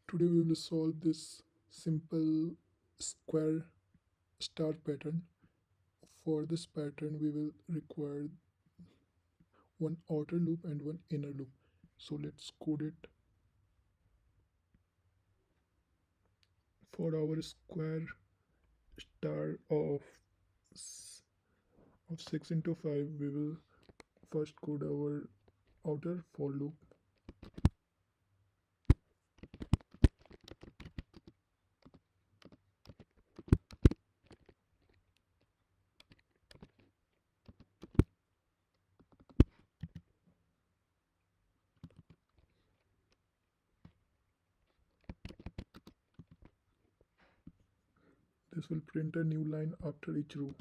Today we will solve this simple square star pattern. For this pattern we will require one outer loop and one inner loop. So let's code it. For our square star of 6 into 5, we will first code our outer for loop. This will print a new line after each row.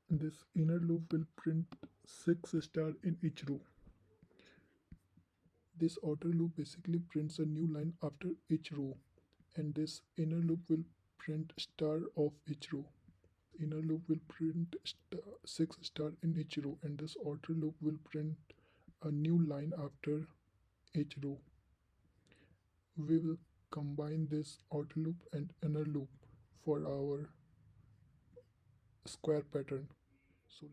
This inner loop will print 6 stars in each row. This outer loop basically prints a new line after each row, and this inner loop will print star of each row. Inner loop will print 6 stars in each row, and this outer loop will print a new line after each row. We will combine this outer loop and inner loop for our square pattern. So